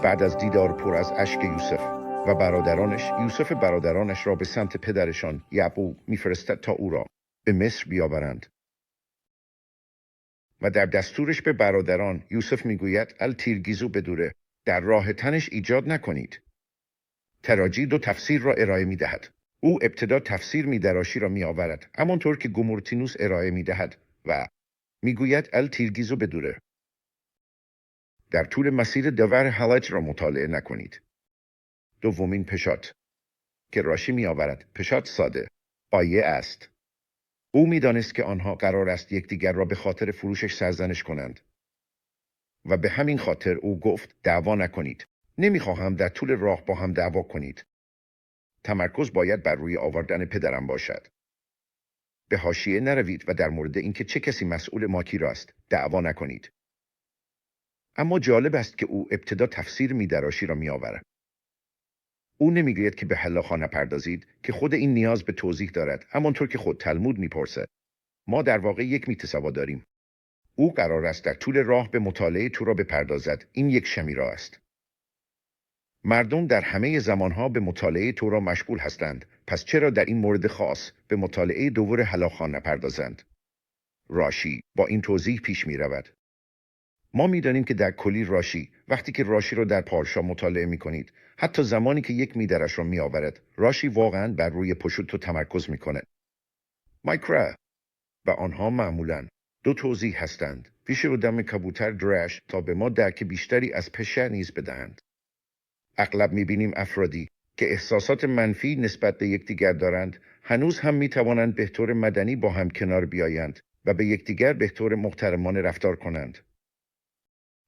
بعد از دیدار پر از اشک یوسف و برادرانش، یوسف برادرانش را به سمت پدرشان یعقوب میفرستد تا او را به مصر بیاورند. و در دستورش به برادران یوسف میگوید التیرگیزو بدوره، در راه تنش ایجاد نکنید. تراجی دو تفسیر را ارائه میدهد. او ابتدا تفسیر میدراشی را میآورد، همانطور که گومورتینوس ارائه میدهد و میگوید التیرگیزو بدوره. در طول مسیر دور حلج را مطالعه نکنید. دومین پشات که راشی میآورد، پشات ساده آیه است. او میدانست که آنها قرار است یکدیگر را به خاطر فروشش سرزنش کنند و به همین خاطر او گفت دعوا نکنید. نمیخواهم در طول راه با هم دعوا کنید. تمرکز باید بر روی آوردن پدرم باشد. به حاشیه نروید و در مورد اینکه چه کسی مسئول ماکی راست دعوا نکنید. اما جالب است که او ابتدا تفسیر میدراشی را میآورد. او نمیگوید که به هلاخا نپردازید که خود این نیاز به توضیح دارد، همانطور که خود تلمود میپرسد. ما در واقع یک میتسوا داریم. او قرار است در طول راه به مطالعه تورا بپردازد. این یک شمیرا است. مردم در همه زمانها به مطالعه تورا مشغول هستند، پس چرا در این مورد خاص به مطالعه دوور هلاخا نپردازند؟ راشی با این توضیح پیش می رود. ما می دانیم که در کلی راشی، وقتی که راشی را در پارشا مطالعه می کنید، حتی زمانی که یک میدرش را می آورد، راشی واقعا بر روی پشوتو تمرکز می کند. مایکرا و آنها معمولاً دو توضیح هستند. پیش رو دم کبوتر درش تا به ما درک بیشتری از پشه نیز بدهند. اغلب می‌بینیم افرادی که احساسات منفی نسبت به یکدیگر دارند، هنوز هم می‌توانند به طور مدنی با هم کنار بیایند و به یکدیگر به طور محترمانه رفتار کنند.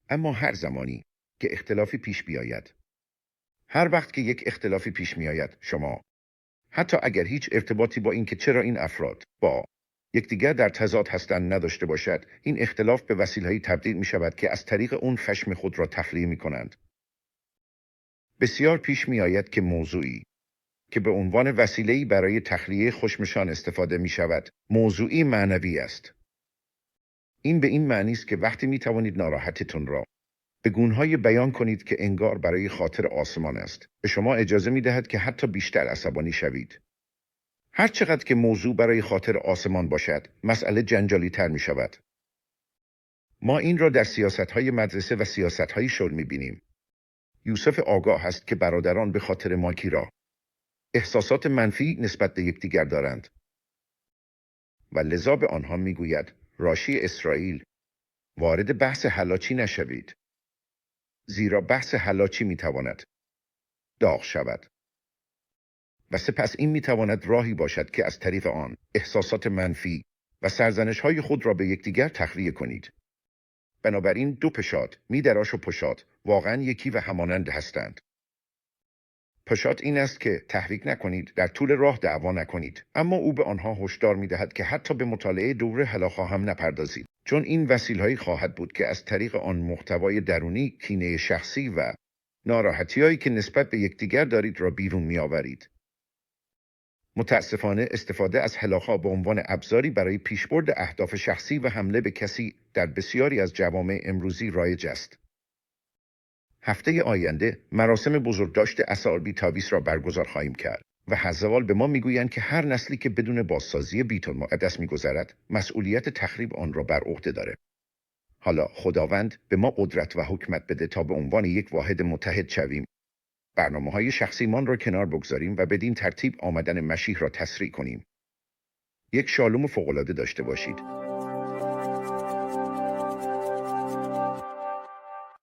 اما هر زمانی که اختلافی پیش بیاید، هر وقت که یک اختلافی پیش میآید، شما حتی اگر هیچ ارتباطی با این که چرا این افراد با یکدیگر در تضاد هستند نداشته باشد، این اختلاف به وسیله‌ای تبدیل می‌شود که از طریق اون خشم خود را تخلیه می‌کنند. بسیار پیش می آید که موضوعی که به عنوان وسیله‌ای برای تخلیه خشمشان استفاده می شود، موضوعی معنوی است. این به این معنی است که وقتی می توانید ناراحتتون را به گونه‌های بیان کنید که انگار برای خاطر آسمان است، به شما اجازه می دهد که حتی بیشتر عصبانی شوید. هر چقدر که موضوع برای خاطر آسمان باشد، مسئله جنجالی تر می شود. ما این را در سیاست‌های مدرسه و سیاست‌های شغل می بینیم. یوسف آگاه است که برادران به خاطر ماکی را احساسات منفی نسبت به یکدیگر دارند و لذا به آنها میگوید راشی اسرائیل وارد بحث حلاچی نشوید، زیرا بحث حلاچی میتواند داغ شود و سپس این میتواند راهی باشد که از طریق آن احساسات منفی و سرزنش‌های خود را به یکدیگر تخلیه کنید. بنابراین دو پشات، میدراش و پشات، واقعا یکی و همانند هستند. پشات این است که تحریک نکنید، در طول راه دعوا نکنید، اما او به آنها هشدار می‌دهد که حتی به مطالعه دور هلاخا هم نپردازید، چون این وسیله‌ای خواهد بود که از طریق آن محتوای درونی، کینه شخصی و ناراحتی‌هایی که نسبت به یکدیگر دارید را بیرون می‌آورید. متاسفانه استفاده از هلاخا به عنوان ابزاری برای پیشبرد اهداف شخصی و حمله به کسی در بسیاری از جوامع امروزی رایج است. هفته آینده مراسم بزرگداشت اساربی تاویس را برگزار خواهیم کرد و حزوال به ما میگویند که هر نسلی که بدون بازسازی بیت المقدس میگذرد مسئولیت تخریب آن را بر عهده داره. حالا خداوند به ما قدرت و حکمت بده تا به عنوان یک واحد متحد شویم، برنامه‌های شخصیمان را کنار بگذاریم و بدین ترتیب آمدن مسیح را تسریع کنیم. یک شالوم فوق‌العاده داشته باشید.